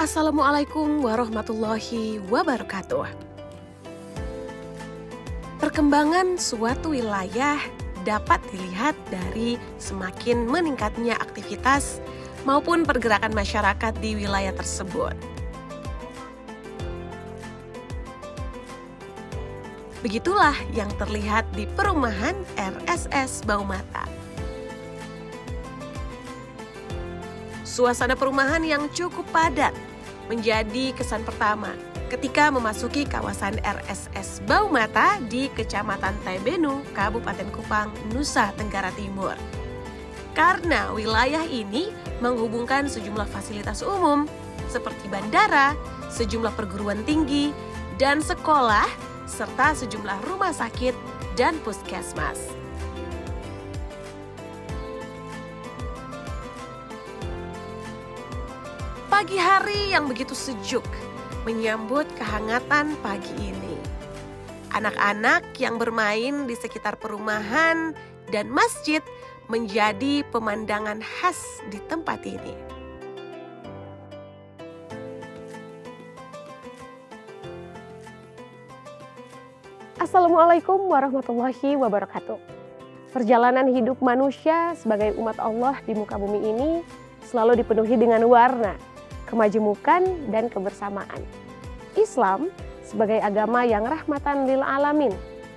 Assalamualaikum warahmatullahi wabarakatuh. Perkembangan suatu wilayah dapat dilihat dari semakin meningkatnya aktivitas maupun pergerakan masyarakat di wilayah tersebut. Begitulah yang terlihat di perumahan RSS Baumata. Suasana perumahan yang cukup padat menjadi kesan pertama ketika memasuki kawasan RSS Baumata di Kecamatan Taibenu, Kabupaten Kupang, Nusa Tenggara Timur. Karena wilayah ini menghubungkan sejumlah fasilitas umum seperti bandara, sejumlah perguruan tinggi, dan sekolah, serta sejumlah rumah sakit dan puskesmas. Pagi hari yang begitu sejuk menyambut kehangatan pagi ini. Anak-anak yang bermain di sekitar perumahan dan masjid menjadi pemandangan khas di tempat ini. Assalamualaikum warahmatullahi wabarakatuh. Perjalanan hidup manusia sebagai umat Allah di muka bumi ini selalu dipenuhi dengan warna, kemajemukan, dan kebersamaan. Islam sebagai agama yang rahmatan lil alamin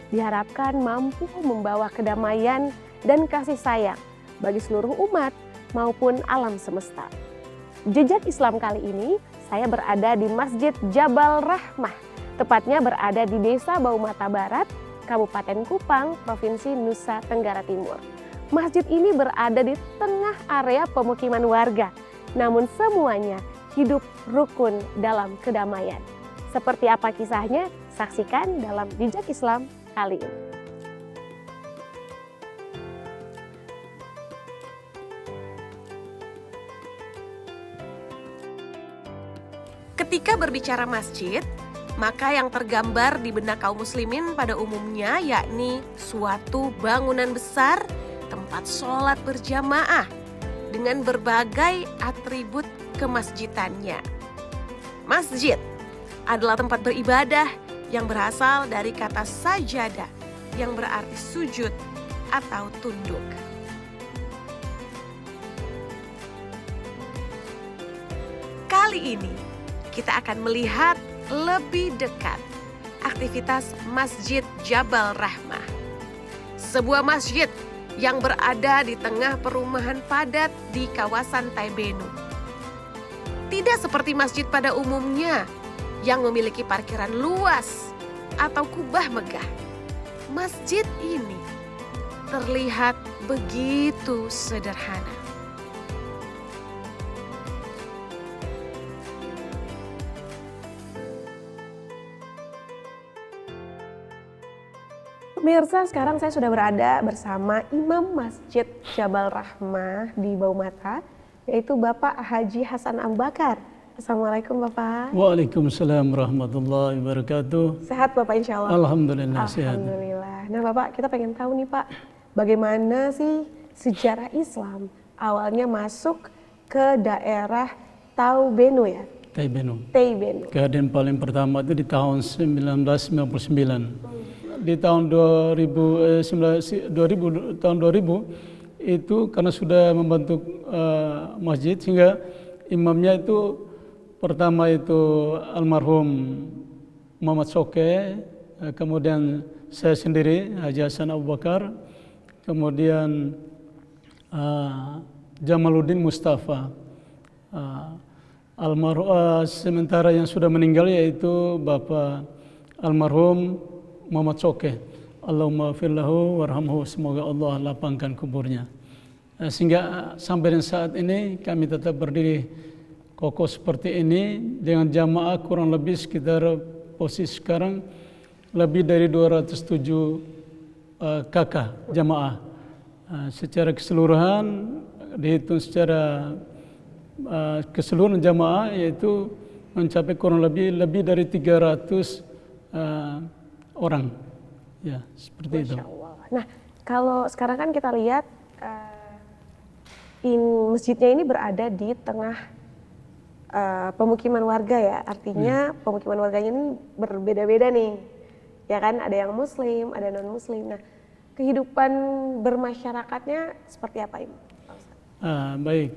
diharapkan mampu membawa kedamaian dan kasih sayang bagi seluruh umat maupun alam semesta. Jejak Islam kali ini saya berada di Masjid Jabal Rahmah, tepatnya berada di Desa Baumata Barat, Kabupaten Kupang, Provinsi Nusa Tenggara Timur. Masjid ini berada di tengah area pemukiman warga, namun semuanya hidup rukun dalam kedamaian. Seperti apa kisahnya? Saksikan dalam Jejak Islam kali ini. Ketika berbicara masjid, maka yang tergambar di benak kaum muslimin pada umumnya yakni suatu bangunan besar, tempat sholat berjamaah dengan berbagai atribut kemasjidannya. Masjid adalah tempat beribadah yang berasal dari kata sajadah yang berarti sujud atau tunduk. Kali ini kita akan melihat lebih dekat aktivitas Masjid Jabal Rahmah. Sebuah masjid yang berada di tengah perumahan padat di kawasan Taibenu. Tidak seperti masjid pada umumnya yang memiliki parkiran luas atau kubah megah. Masjid ini terlihat begitu sederhana. Pemirsa, sekarang saya sudah berada bersama Imam Masjid Jabal Rahmah di Baumata, yaitu Bapak Haji Hasan Ambakar. Assalamualaikum Bapak. Waalaikumsalam warahmatullahi wabarakatuh. Sehat Bapak insya Allah? Alhamdulillah sehat. Alhamdulillah. Nah Bapak, kita pengen tahu nih Pak, bagaimana sih sejarah Islam awalnya masuk ke daerah Taibenu ya? Taibenu. Taibenu. Kejadian paling pertama itu di tahun 1999. Di tahun 2000 itu karena sudah membentuk masjid, sehingga imamnya itu pertama itu almarhum Muhammad Soke, kemudian saya sendiri Haji Hasan Abu Bakar, kemudian Jamaluddin Mustafa. Sementara yang sudah meninggal yaitu Bapak almarhum Muhammad Soke. Allahumma firlahu warhamhu, semoga Allah lapangkan kuburnya. Sehingga sampai dengan saat ini kami tetap berdiri kokoh seperti ini dengan jamaah kurang lebih sekitar posisi sekarang lebih dari 207 kakak jamaah. Secara keseluruhan dihitung secara keseluruhan jamaah yaitu mencapai kurang lebih dari 300 orang. Ya, seperti itu. Masya Allah. Nah, kalau sekarang kan kita lihat masjidnya ini berada di tengah pemukiman warga ya, artinya pemukiman warganya ini berbeda-beda nih, ya kan? Ada yang Muslim, ada non Muslim. Nah, kehidupan bermasyarakatnya seperti apa ini? Baik.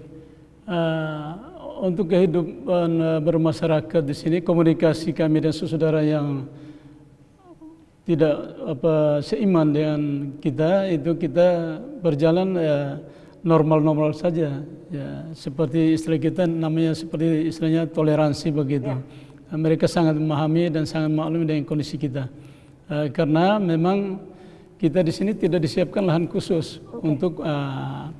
Untuk kehidupan bermasyarakat di sini, komunikasi kami dan saudara yang tidak seiman dengan kita, itu kita berjalan normal-normal saja, ya, seperti istilah kita namanya, seperti istilahnya toleransi begitu. Mereka sangat memahami dan sangat maklum dengan kondisi kita, karena memang kita di sini tidak disiapkan lahan khusus untuk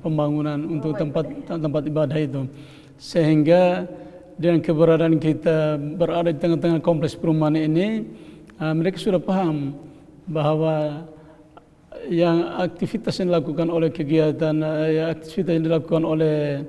pembangunan untuk tempat ibadah itu, sehingga dengan keberadaan kita berada di tengah-tengah kompleks perumahan ini, mereka sudah paham bahwa yang aktivitas yang dilakukan oleh kegiatan, aktivitas yang dilakukan oleh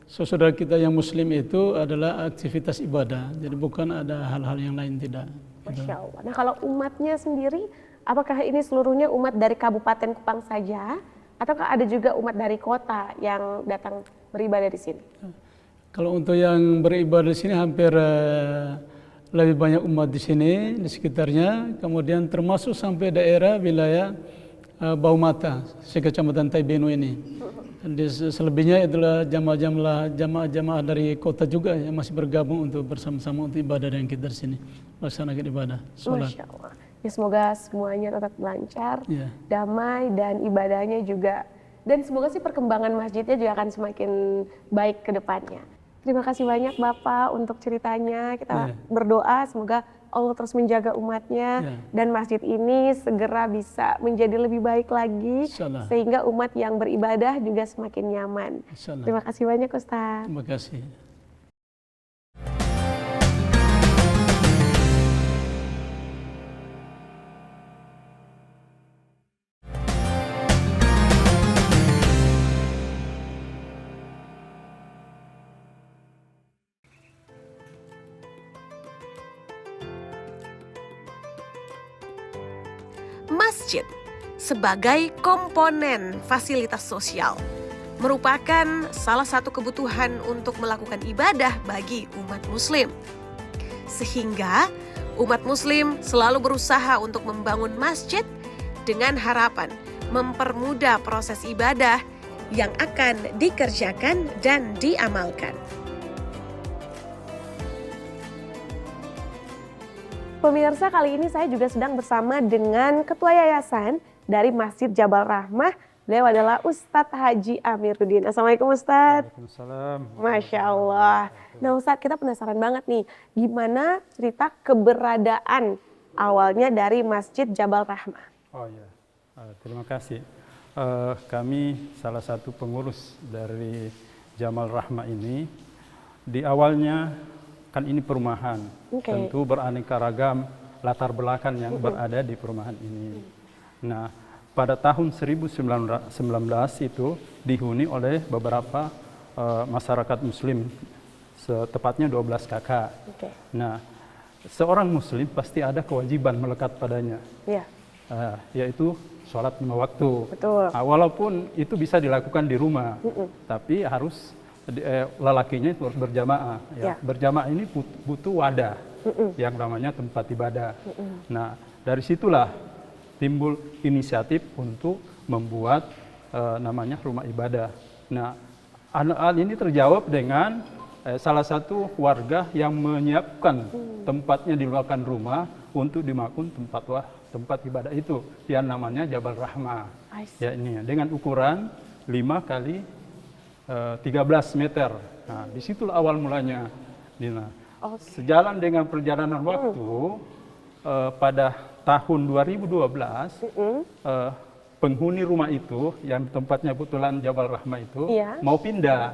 saudara kita yang Muslim itu adalah aktivitas ibadah, jadi bukan ada hal-hal yang lain, tidak. Masya Allah. Nah, kalau umatnya sendiri, apakah ini seluruhnya umat dari Kabupaten Kupang saja, ataukah ada juga umat dari kota yang datang beribadah di sini? Kalau untuk yang beribadah di sini hampir lebih banyak umat di sini, di sekitarnya, kemudian termasuk sampai daerah wilayah Baumata, sekecamatan Taibenu ini. Dan selebihnya itulah jamaah-jamaah dari kota juga yang masih bergabung untuk bersama-sama untuk ibadah dengan kita di sini, melaksanakan ibadah, sholat. Masya Allah. Ya, semoga semuanya tetap lancar, damai, dan ibadahnya juga. Dan semoga sih perkembangan masjidnya juga akan semakin baik ke depannya. Terima kasih banyak Bapak untuk ceritanya. Kita berdoa semoga Allah terus menjaga umatnya dan masjid ini segera bisa menjadi lebih baik lagi, sehingga umat yang beribadah juga semakin nyaman. Terima kasih banyak Ustaz. Terima kasih. Masjid sebagai komponen fasilitas sosial merupakan salah satu kebutuhan untuk melakukan ibadah bagi umat Muslim. Sehingga umat Muslim selalu berusaha untuk membangun masjid dengan harapan mempermudah proses ibadah yang akan dikerjakan dan diamalkan. Pemirsa, kali ini saya juga sedang bersama dengan Ketua Yayasan dari Masjid Jabal Rahmah. Beliau adalah Ustadz Haji Amiruddin. Assalamualaikum Ustadz. Waalaikumsalam. Masya Allah. Nah Ustadz, kita penasaran banget nih, gimana cerita keberadaan awalnya dari Masjid Jabal Rahmah? Oh ya, terima kasih. Kami salah satu pengurus dari Jabal Rahmah ini. Di awalnya kan ini perumahan, tentu beraneka ragam latar belakang yang berada di perumahan ini. Nah, pada tahun 1919 itu dihuni oleh beberapa masyarakat Muslim, tepatnya 12 kakak. Nah, seorang Muslim pasti ada kewajiban melekat padanya, yaitu sholat 5 waktu. Walaupun itu bisa dilakukan di rumah, tapi harus lelakinya itu harus berjamaah. Berjamaah ini butuh wadah yang namanya tempat ibadah. Nah, dari situlah timbul inisiatif untuk membuat namanya rumah ibadah. Nah, hal ini terjawab dengan salah satu warga yang menyiapkan tempatnya di belakang rumah untuk dimakun tempat ibadah itu, yang namanya Jabal Rahmah. Ya, ini dengan ukuran 5 kali 13 meter. Nah, disitulah awal mulanya, Dina. Sejalan dengan perjalanan waktu, pada tahun 2012, penghuni rumah itu, yang tempatnya kebetulan Jabal Rahmah itu, mau pindah.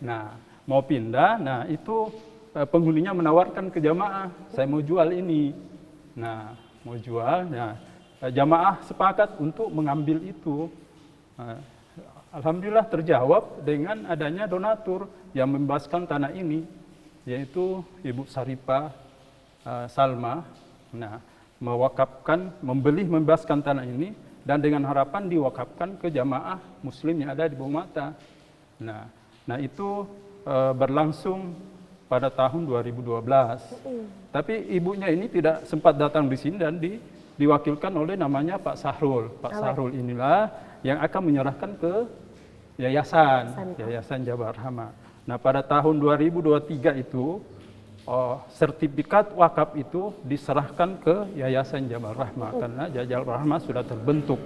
Nah, mau pindah, nah itu penghuninya menawarkan ke jamaah, saya mau jual ini. Nah, mau jual, nah jamaah sepakat untuk mengambil itu. Alhamdulillah terjawab dengan adanya donatur yang membebaskan tanah ini, yaitu Ibu Saripah Salma. Nah, membebaskan tanah ini dan dengan harapan diwakafkan ke jamaah Muslim yang ada di Baumata. Nah itu berlangsung pada tahun 2012. Tapi ibunya ini tidak sempat datang di sini dan diwakilkan oleh namanya Pak Sahrul. Pak Sahrul inilah yang akan menyerahkan ke Yayasan Jabal Rahmah. Nah, pada tahun 2023 itu sertifikat wakaf itu diserahkan ke Yayasan Jabal Rahmah karena Jabal Rahmah sudah terbentuk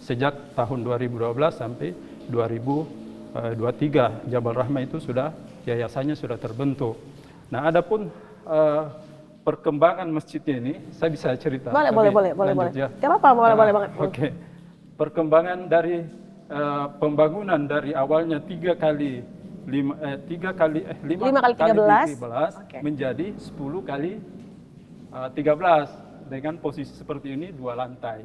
sejak tahun 2012 sampai 2023. Jabal Rahmah itu yayasannya sudah terbentuk. Nah, adapun perkembangan masjid ini saya bisa cerita. Boleh. Ya. Gak apa-apa, boleh banget. Oke. Perkembangan dari pembangunan dari awalnya 5 kali 13 menjadi 10 kali 13 dengan posisi seperti ini 2 lantai.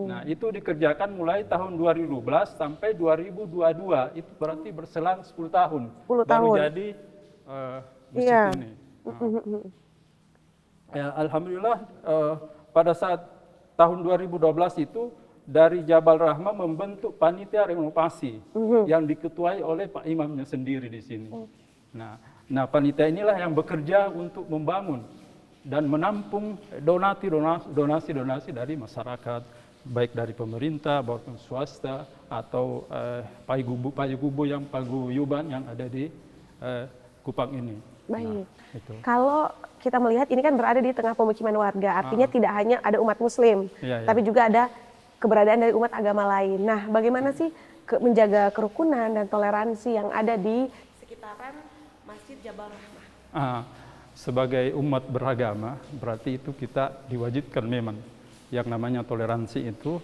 Nah, itu dikerjakan mulai tahun 2012 sampai 2022. Itu berarti berselang 10 tahun. Baru jadi masjid ini. Ya, alhamdulillah pada saat tahun 2012 itu dari Jabal Rahmah membentuk panitia renovasi yang diketuai oleh Pak Imamnya sendiri di sini. Nah, panitia inilah yang bekerja untuk membangun dan menampung donasi dari masyarakat, baik dari pemerintah maupun swasta atau paguyuban yang ada di Kupang ini. Baik. Nah, itu. Kalau kita melihat ini kan berada di tengah pemukiman warga, artinya tidak hanya ada umat Muslim, tapi juga ada keberadaan dari umat agama lain. Nah, bagaimana sih menjaga kerukunan dan toleransi yang ada di sekitaran Masjid Jabal Rahmah? Sebagai umat beragama, berarti itu kita diwajibkan memang yang namanya toleransi itu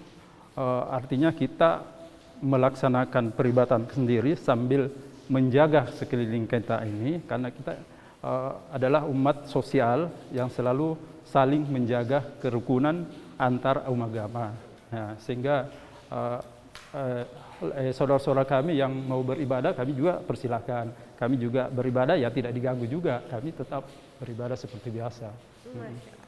artinya kita melaksanakan peribadatan sendiri sambil menjaga sekeliling kita ini, karena kita adalah umat sosial yang selalu saling menjaga kerukunan antar umat agama. Nah, sehingga saudara-saudara kami yang mau beribadah, kami juga persilahkan. Kami juga beribadah ya tidak diganggu juga. Kami tetap beribadah seperti biasa.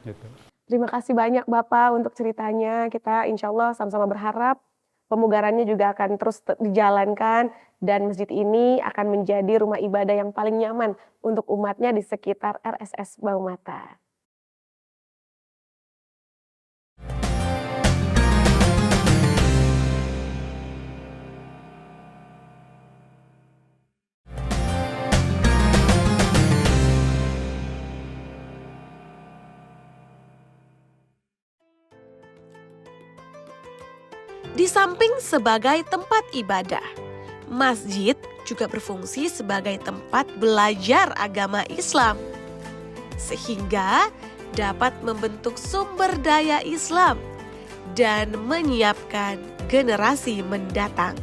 Gitu. Terima kasih banyak Bapak untuk ceritanya. Kita insya Allah sama-sama berharap pemugarannya juga akan terus dijalankan dan masjid ini akan menjadi rumah ibadah yang paling nyaman untuk umatnya di sekitar RSS Baumata. Di samping sebagai tempat ibadah, masjid juga berfungsi sebagai tempat belajar agama Islam, sehingga dapat membentuk sumber daya Islam dan menyiapkan generasi mendatang.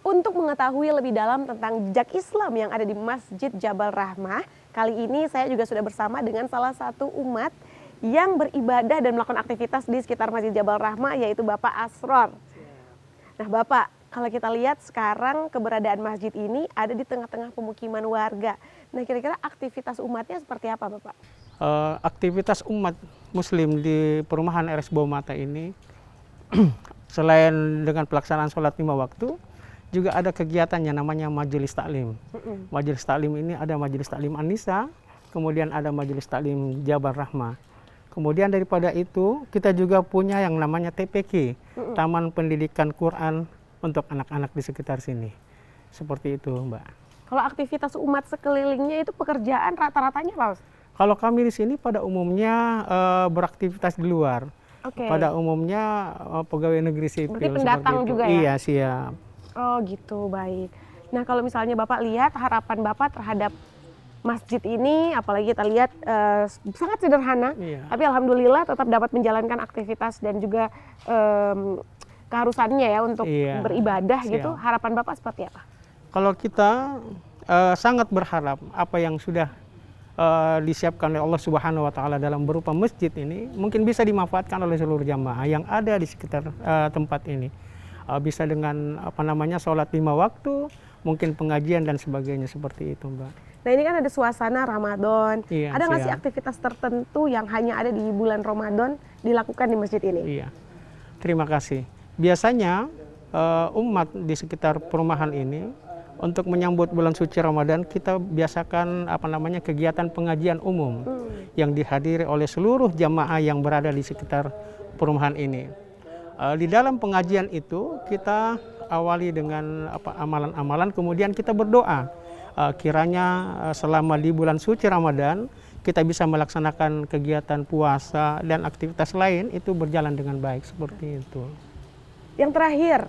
Untuk mengetahui lebih dalam tentang jejak Islam yang ada di Masjid Jabal Rahmah, kali ini saya juga sudah bersama dengan salah satu umat yang beribadah dan melakukan aktivitas di sekitar Masjid Jabal Rahmah, yaitu Bapak Asror. Nah Bapak, kalau kita lihat sekarang keberadaan masjid ini ada di tengah-tengah pemukiman warga. Nah kira-kira aktivitas umatnya seperti apa Bapak? Aktivitas umat Muslim di perumahan RS Baumata ini selain dengan pelaksanaan sholat 5 waktu, juga ada kegiatan yang namanya majelis taklim. Majelis taklim ini ada majelis taklim An-Nisa, kemudian ada majelis taklim Jabal Rahmah. Kemudian daripada itu kita juga punya yang namanya TPQ, Taman Pendidikan Quran untuk anak-anak di sekitar sini. Seperti itu, Mbak. Kalau aktivitas umat sekelilingnya itu pekerjaan rata-ratanya apa, Ustaz? Kalau kami di sini pada umumnya beraktivitas di luar. Oke. Pada umumnya pegawai negeri sipil. Berarti pendatang seperti itu. juga ya? Iya, siap. Oh gitu, baik. Nah kalau misalnya Bapak lihat harapan Bapak terhadap masjid ini, apalagi kita lihat sangat sederhana, Iya. tapi alhamdulillah tetap dapat menjalankan aktivitas dan juga keharusannya ya untuk Iya, beribadah siap. gitu. Harapan Bapak seperti apa? Kalau kita sangat berharap apa yang sudah disiapkan oleh Allah Subhanahu wa taala dalam berupa masjid ini mungkin bisa dimanfaatkan oleh seluruh jamaah yang ada di sekitar tempat ini. Bisa dengan sholat 5 waktu, mungkin pengajian dan sebagainya seperti itu, Mbak. Nah ini kan ada suasana Ramadan. Iya, Ada nggak sih siap. aktivitas tertentu yang hanya ada di bulan Ramadan dilakukan di masjid ini? Iya. Terima kasih. Biasanya umat di sekitar perumahan ini untuk menyambut bulan suci Ramadan kita biasakan kegiatan pengajian umum yang dihadiri oleh seluruh jamaah yang berada di sekitar perumahan ini. Di dalam pengajian itu kita awali dengan amalan-amalan, kemudian kita berdoa kiranya selama di bulan suci Ramadan kita bisa melaksanakan kegiatan puasa dan aktivitas lain itu berjalan dengan baik seperti itu. Yang terakhir,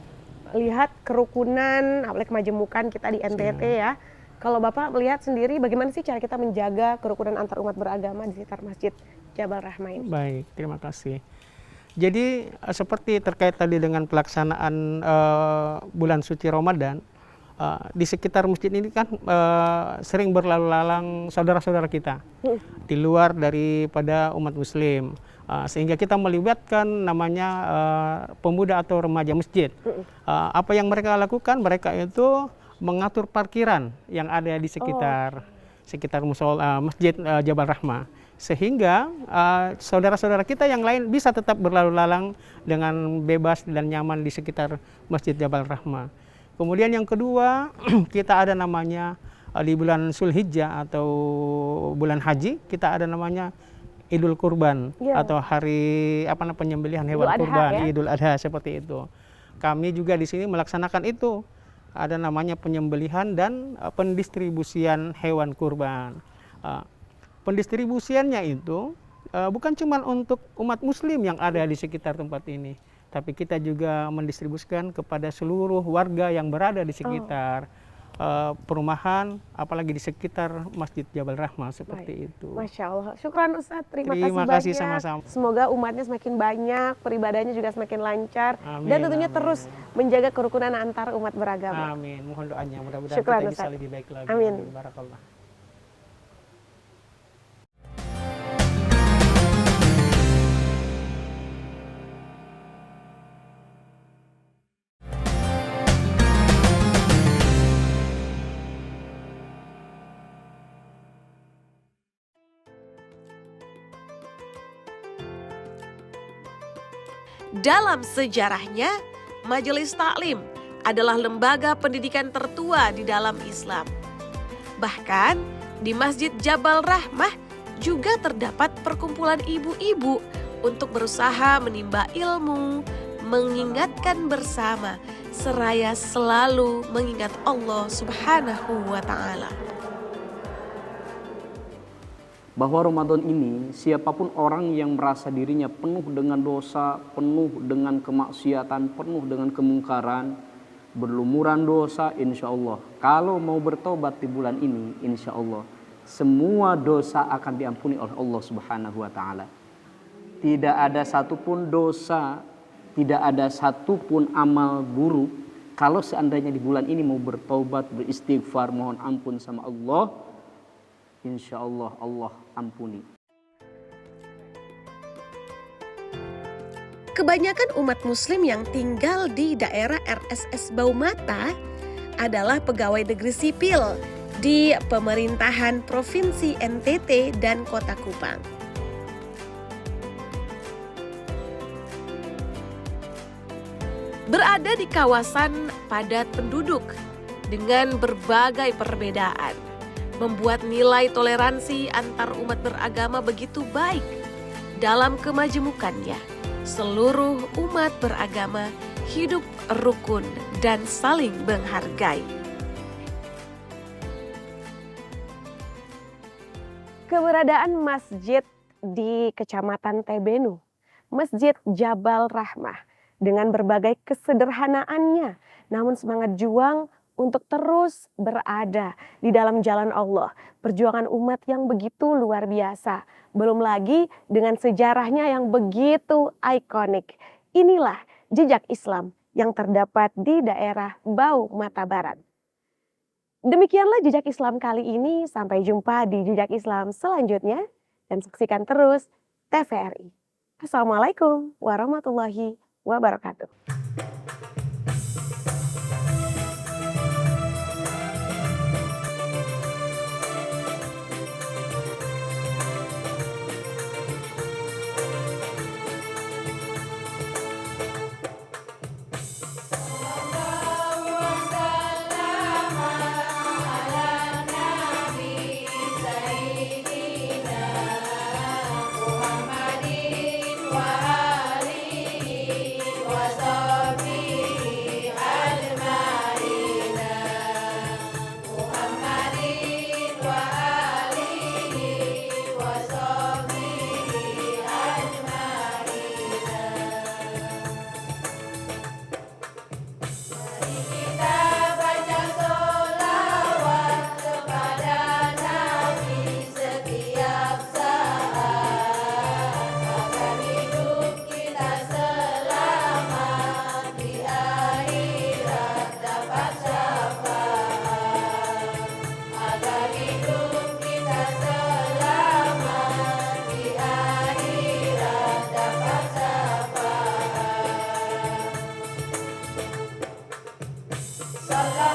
lihat kerukunan, apalagi kemajemukan kita di NTT ya. Kalau Bapak melihat sendiri bagaimana sih cara kita menjaga kerukunan antar umat beragama di sekitar Masjid Jabal Rahmah ini? Baik, terima kasih. Jadi seperti terkait tadi dengan pelaksanaan bulan suci Ramadan, di sekitar masjid ini kan sering berlalu lalang saudara-saudara kita di luar daripada umat muslim. Sehingga kita melibatkan namanya pemuda atau remaja masjid. Apa yang mereka lakukan? Mereka itu mengatur parkiran yang ada di sekitar Masjid Jabal Rahmah. Sehingga saudara-saudara kita yang lain bisa tetap berlalu lalang dengan bebas dan nyaman di sekitar Masjid Jabal Rahmah. Kemudian yang kedua, kita ada namanya di bulan Zulhijjah atau bulan haji, kita ada namanya Idul Kurban atau hari penyembelihan hewan kurban, ya? Idul Adha seperti itu. Kami juga di sini melaksanakan itu. Ada namanya penyembelihan dan pendistribusian hewan kurban. Pendistribusiannya itu bukan cuma untuk umat muslim yang ada di sekitar tempat ini, tapi kita juga mendistribusikan kepada seluruh warga yang berada di sekitar perumahan, apalagi di sekitar Masjid Jabal Rahmah seperti itu. Masya Allah. Syukran Ustadz, terima Terima kasih kasih banyak. sama-sama. Semoga umatnya semakin banyak, peribadahnya juga semakin lancar, Amin, dan tentunya amin. terus menjaga kerukunan antar umat beragama. Amin. Mohon doanya mudah-mudahan Syukran, kita bisa Ustaz. lebih baik lagi. Amin. Barakallah. Dalam sejarahnya, Majelis Taklim adalah lembaga pendidikan tertua di dalam Islam. Bahkan di Masjid Jabal Rahmah juga terdapat perkumpulan ibu-ibu untuk berusaha menimba ilmu, mengingatkan bersama, seraya selalu mengingat Allah Subhanahu wa Ta'ala. Bahwa Ramadan ini siapapun orang yang merasa dirinya penuh dengan dosa, penuh dengan kemaksiatan, penuh dengan kemungkaran, berlumuran dosa, insya Allah kalau mau bertobat di bulan ini, insya Allah semua dosa akan diampuni oleh Allah Subhanahu wa Ta'ala. Tidak ada satupun dosa, tidak ada satupun amal buruk kalau seandainya di bulan ini mau bertobat, beristighfar, mohon ampun sama Allah, insya Allah Allah ampuni. Kebanyakan umat muslim yang tinggal di daerah RSS Baumata adalah pegawai negeri sipil di pemerintahan Provinsi NTT dan Kota Kupang. Berada di kawasan padat penduduk dengan berbagai perbedaan, membuat nilai toleransi antar umat beragama begitu baik. Dalam kemajemukannya, seluruh umat beragama hidup rukun dan saling menghargai. Keberadaan masjid di Kecamatan Tebenu, Masjid Jabal Rahmah, dengan berbagai kesederhanaannya, namun semangat juang untuk terus berada di dalam jalan Allah. Perjuangan umat yang begitu luar biasa. Belum lagi dengan sejarahnya yang begitu ikonik. Inilah jejak Islam yang terdapat di daerah Bau Mata Barat. Demikianlah jejak Islam kali ini. Sampai jumpa di jejak Islam selanjutnya. Dan saksikan terus TVRI. Assalamualaikum warahmatullahi wabarakatuh. Salam